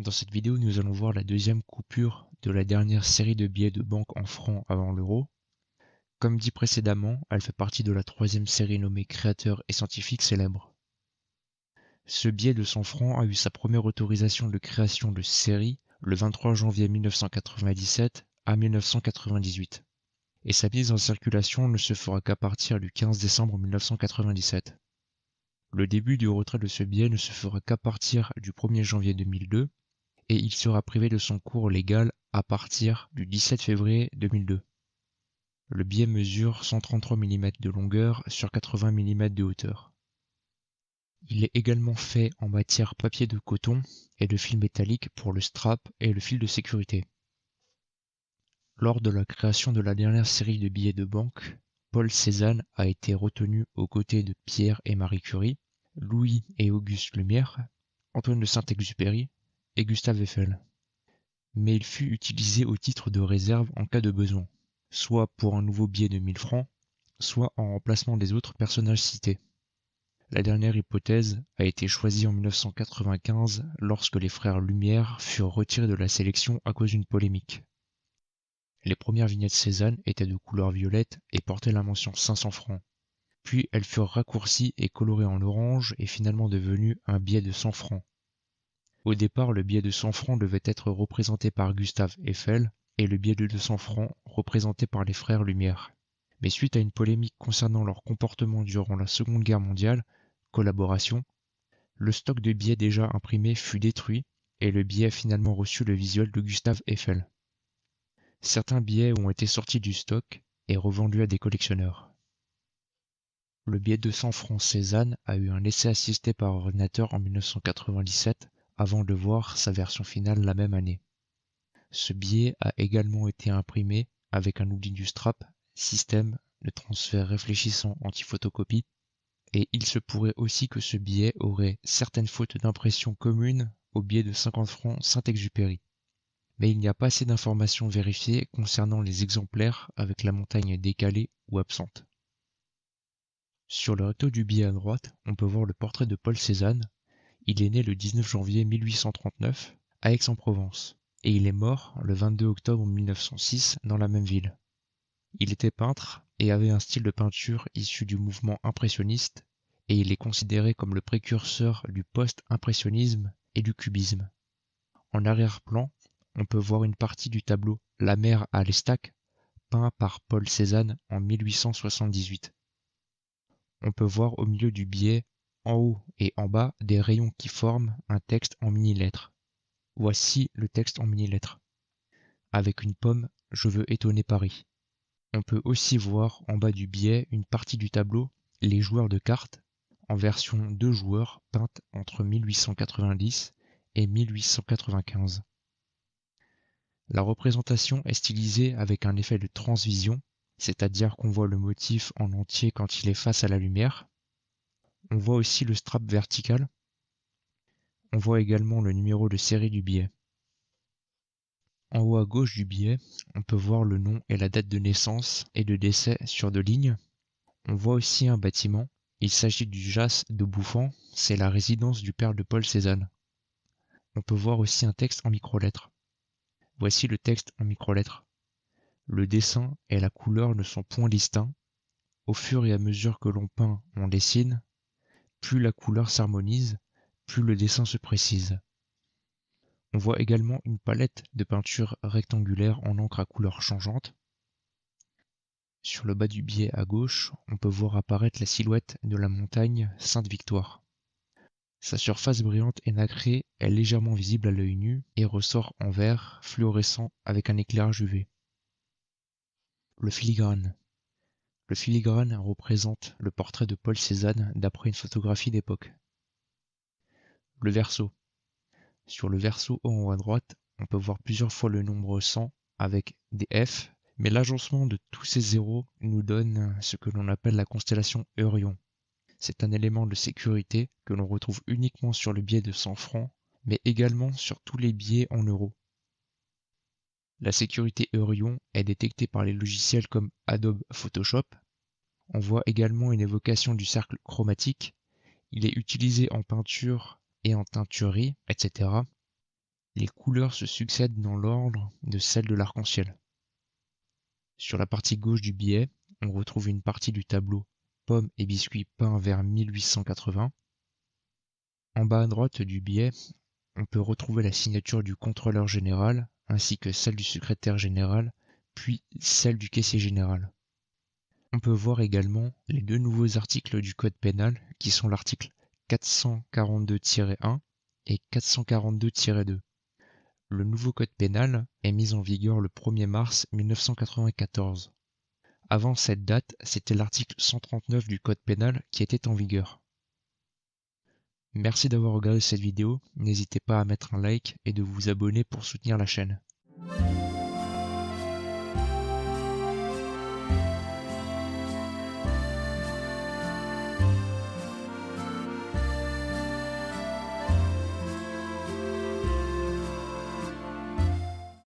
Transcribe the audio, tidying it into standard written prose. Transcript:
Dans cette vidéo, nous allons voir la deuxième coupure de la dernière série de billets de banque en francs avant l'euro. Comme dit précédemment, elle fait partie de la troisième série nommée Créateurs et scientifiques célèbres. Ce billet de 100 francs a eu sa première autorisation de création de série le 23 janvier 1997 à 1998. Et sa mise en circulation ne se fera qu'à partir du 15 décembre 1997. Le début du retrait de ce billet ne se fera qu'à partir du 1er janvier 2002 et il sera privé de son cours légal à partir du 17 février 2002. Le billet mesure 133 mm de longueur sur 80 mm de hauteur. Il est également fait en matière papier de coton et de fil métallique pour le strap et le fil de sécurité. Lors de la création de la dernière série de billets de banque, Paul Cézanne a été retenu aux côtés de Pierre et Marie Curie, Louis et Auguste Lumière, Antoine de Saint-Exupéry et Gustave Eiffel. Mais il fut utilisé au titre de réserve en cas de besoin, soit pour un nouveau billet de 1000 francs, soit en remplacement des autres personnages cités. La dernière hypothèse a été choisie en 1995 lorsque les frères Lumière furent retirés de la sélection à cause d'une polémique. Les premières vignettes Cézanne étaient de couleur violette et portaient la mention 500 francs. Puis elles furent raccourcies et colorées en orange et finalement devenues un billet de 100 francs. Au départ, le billet de 100 francs devait être représenté par Gustave Eiffel et le billet de 200 francs représenté par les frères Lumière. Mais suite à une polémique concernant leur comportement durant la Seconde Guerre mondiale, collaboration, le stock de billets déjà imprimés fut détruit et le billet a finalement reçu le visuel de Gustave Eiffel. Certains billets ont été sortis du stock et revendus à des collectionneurs. Le billet de 100 francs Cézanne a eu un essai assisté par ordinateur en 1997 avant de voir sa version finale la même année. Ce billet a également été imprimé avec un oubli du strap, système de transfert réfléchissant anti-photocopie, et il se pourrait aussi que ce billet aurait certaines fautes d'impression communes au billet de 50 francs Saint-Exupéry. Mais il n'y a pas assez d'informations vérifiées concernant les exemplaires avec la montagne décalée ou absente. Sur le recto du billet à droite, on peut voir le portrait de Paul Cézanne. Il est né le 19 janvier 1839 à Aix-en-Provence et il est mort le 22 octobre 1906 dans la même ville. Il était peintre et avait un style de peinture issu du mouvement impressionniste et il est considéré comme le précurseur du post-impressionnisme et du cubisme. En arrière-plan, on peut voir une partie du tableau La mer à l'Estaque, peint par Paul Cézanne en 1878. On peut voir au milieu du billet, en haut et en bas, des rayons qui forment un texte en mini-lettres. Voici le texte en mini-lettres. Avec une pomme, je veux étonner Paris. On peut aussi voir en bas du billet une partie du tableau, les joueurs de cartes, en version 2 joueurs peinte entre 1890 et 1895. La représentation est stylisée avec un effet de transvision, c'est-à-dire qu'on voit le motif en entier quand il est face à la lumière. On voit aussi le strap vertical. On voit également le numéro de série du billet. En haut à gauche du billet, on peut voir le nom et la date de naissance et de décès sur 2 lignes. On voit aussi un bâtiment. Il s'agit du Jas de Bouffan, c'est la résidence du père de Paul Cézanne. On peut voir aussi un texte en micro-lettres. Voici le texte en micro-lettres. Le dessin et la couleur ne sont point distincts. Au fur et à mesure que l'on peint, on dessine. Plus la couleur s'harmonise, plus le dessin se précise. On voit également une palette de peinture rectangulaire en encre à couleurs changeantes. Sur le bas du billet à gauche, on peut voir apparaître la silhouette de la montagne Sainte-Victoire. Sa surface brillante et nacrée est légèrement visible à l'œil nu et ressort en vert fluorescent avec un éclairage UV. Le filigrane. Le filigrane représente le portrait de Paul Cézanne d'après une photographie d'époque. Le verso. Sur le verso en haut à droite, on peut voir plusieurs fois le nombre 100 avec des F, mais l'agencement de tous ces zéros nous donne ce que l'on appelle la constellation Eurion. C'est un élément de sécurité que l'on retrouve uniquement sur le billet de 100 francs, mais également sur tous les billets en euros. La sécurité Eurion est détectée par les logiciels comme Adobe Photoshop. On voit également une évocation du cercle chromatique. Il est utilisé en peinture et en teinturerie, etc. Les couleurs se succèdent dans l'ordre de celles de l'arc-en-ciel. Sur la partie gauche du billet, on retrouve une partie du tableau pommes et biscuits peints vers 1880. En bas à droite du billet, on peut retrouver la signature du contrôleur général ainsi que celle du secrétaire général, puis celle du caissier général. On peut voir également les deux nouveaux articles du code pénal qui sont l'article 442-1 et 442-2. Le nouveau code pénal est mis en vigueur le 1er mars 1994. Avant cette date, c'était l'article 139 du code pénal qui était en vigueur. Merci d'avoir regardé cette vidéo, n'hésitez pas à mettre un like et de vous abonner pour soutenir la chaîne.